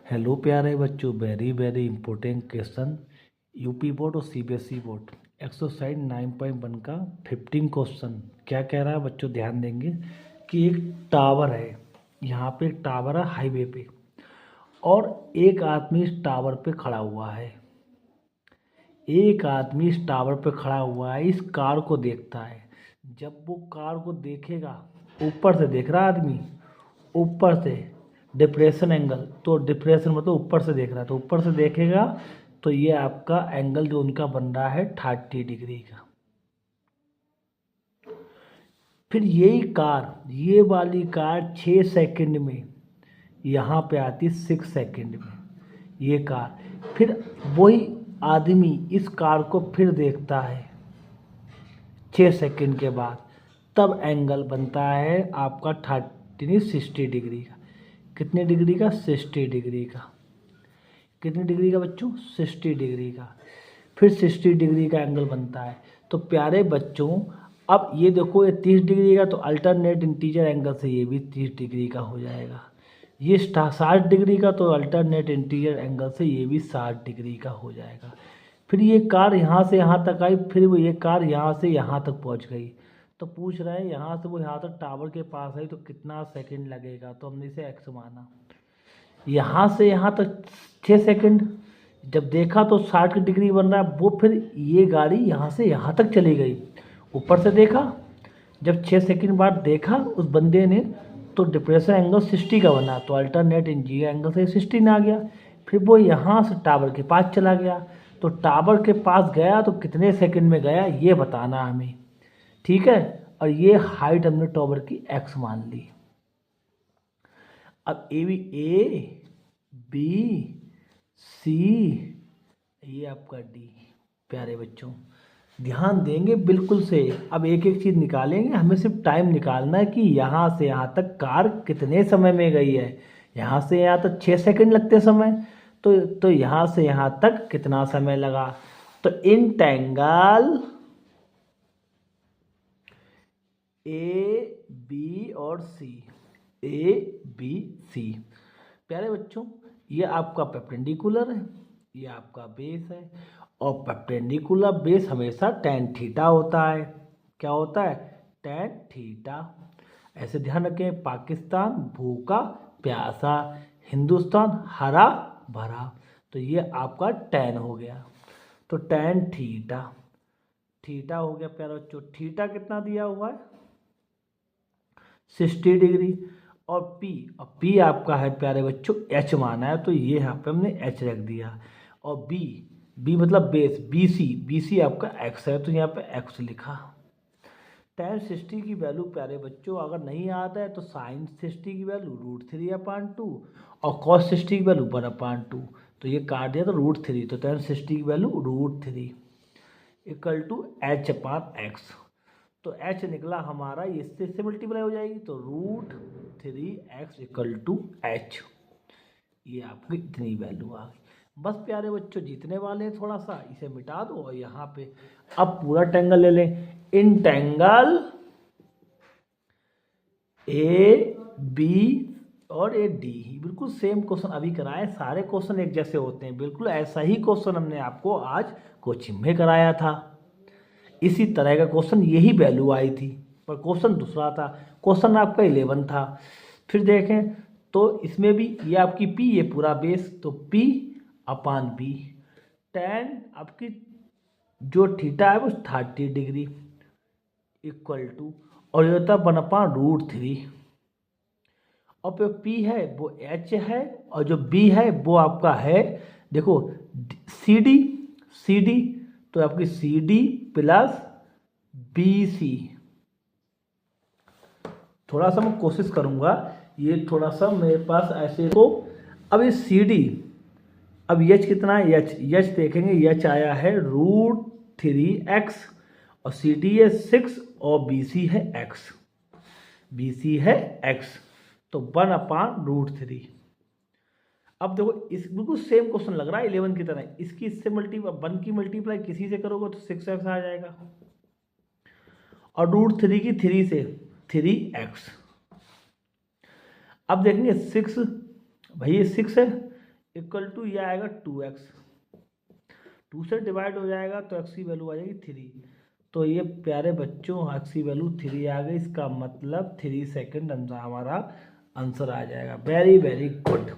Hello प्यारे बच्चों, very very important question. UP board और सीबीएसई बोर्ड एक्सरसाइज 9.1 का 15 क्वेश्चन क्या कह रहा है बच्चों, ध्यान देंगे कि एक टावर है। यहाँ पे एक टावर है हाईवे पे, और एक आदमी इस टावर पे खड़ा हुआ है। एक आदमी इस टावर पे खड़ा हुआ है, इस कार को देखता है। जब वो कार को देखेगा, ऊपर से देख रहा आदमी, ऊपर से डिप्रेशन एंगल, तो डिप्रेशन मतलब ऊपर से देख रहा है, तो ऊपर से देखेगा तो ये आपका एंगल जो उनका बन रहा है 30 डिग्री का। फिर यही कार, ये वाली कार 6 सेकंड में यहाँ पे आती, 6 सेकंड में ये कार। फिर वही आदमी इस कार को फिर देखता है 6 सेकंड के बाद, तब एंगल बनता है आपका 60 डिग्री का। कितने डिग्री का? 60 डिग्री का। कितने डिग्री का बच्चों? 60 डिग्री का। फिर 60 डिग्री का एंगल बनता है। तो प्यारे बच्चों, अब ये देखो, ये 30 डिग्री का, तो अल्टरनेट इंटीजर एंगल से ये भी 30 डिग्री का हो जाएगा। ये 60 डिग्री का, तो अल्टरनेट इंटीजर एंगल से ये भी 60 डिग्री का हो जाएगा। फिर ये कार यहाँ से यहाँ तक आई, फिर वो ये कार यहाँ से यहाँ तक पहुँच गई। तो पूछ रहे हैं यहाँ से वो यहाँ तक टावर के पास आई तो कितना सेकंड लगेगा, तो हमने इसे एक्स माना। यहाँ से यहाँ तक 6 सेकंड, जब देखा तो 60 डिग्री बन रहा है वो। फिर ये गाड़ी यहाँ से यहाँ तक चली गई, ऊपर से देखा। जब 6 सेकंड बाद देखा उस बंदे ने, तो डिप्रेशन एंगल 60 का बना, तो अल्टरनेट इंजीनियर एंगल से 16 आ गया। फिर वो यहाँ से टावर के पास चला गया, तो टावर के पास गया तो कितने सेकंड में गया ये बताना हमें, ठीक है। और ये हाइट हमने टावर की एक्स मान ली। अब ए बी सी, ये आपका डी। प्यारे बच्चों ध्यान देंगे बिल्कुल से। अब एक एक चीज़ निकालेंगे, हमें सिर्फ टाइम निकालना है कि यहाँ से यहाँ तक कार कितने समय में गई है। यहाँ से यहाँ तक 6 सेकंड लगते समय, तो यहाँ से यहाँ तक कितना समय लगा। तो इन टेंगल ए बी और सी, ए बी सी। प्यारे बच्चों, ये आपका परपेंडिकुलर है, ये आपका बेस है, और परपेंडिकुलर बेस हमेशा tan थीटा होता है। क्या होता है? tan theta. ऐसे ध्यान रखें, पाकिस्तान भूखा प्यासा, हिंदुस्तान हरा भरा। तो ये आपका tan हो गया, तो tan थीटा, थीटा हो गया। प्यारे बच्चों, थीटा कितना दिया हुआ है? 60 डिग्री। और पी आपका है प्यारे बच्चों एच माना है, तो ये यहाँ पे हमने एच रख दिया। और बी मतलब बेस, बी सी आपका एक्स है, तो यहाँ पे एक्स लिखा। tan 60 की वैल्यू प्यारे बच्चों अगर नहीं आता है तो sin 60 की वैल्यू √3/2 और cos 60 की वैल्यू 1/2। तो ये काट दिया तो √3, तो tan 60 की वैल्यू √3 इक्वल टू h/x। तो h निकला हमारा, इससे मल्टीप्लाई हो जाएगी, तो √3x इक्वल टू h। ये आपकी इतनी वैल्यू आ गई। बस प्यारे बच्चों जीतने वाले हैं, थोड़ा सा इसे मिटा दो और यहाँ पे अब पूरा टेंगल ले लें। इन टेंगल ए बी और ए डी, बिल्कुल सेम क्वेश्चन अभी कराए। सारे क्वेश्चन एक जैसे होते हैं, बिल्कुल ऐसा ही क्वेश्चन हमने आपको आज कोचिंग में कराया था। इसी तरह का क्वेश्चन, यही वैल्यू आई थी, पर क्वेश्चन दूसरा था। क्वेश्चन आपका 11 था। फिर देखें तो इसमें भी ये आपकी पी, ये पूरा बेस, तो P/B। tan आपकी जो थीटा है वो 30 डिग्री इक्वल टू, और ये होता है 1/√3। और जो P है वो H है, और जो B है वो आपका है, देखो CD, तो आपकी CD प्लस BC। थोड़ा सा मैं कोशिश करूँगा, ये थोड़ा सा मेरे पास ऐसे। तो अब ये CD, अब H कितना है? H देखेंगे, H आया है √3x, और CD है 6, और BC है x, तो 1/√3। अब देखो इस बिल्कुल सेम क्वेश्चन लग रहा है 11 की तरह। इसकी इससे 1 की मल्टीप्लाई किसी से करोगे तो 6x आ जाएगा, और √3 की 3 से 3x। अब देखेंगे 6, भाई ये 6 है, इक्वल टू ये आएगा 2x, 2 से डिवाइड हो जाएगा तो x की वैल्यू आ जाएगी 3। तो ये प्यारे बच्चों x की वैल्यू 3 आ गई, इसका मतलब 3 सेकेंड हमारा आंसर आ जाएगा। Very very good.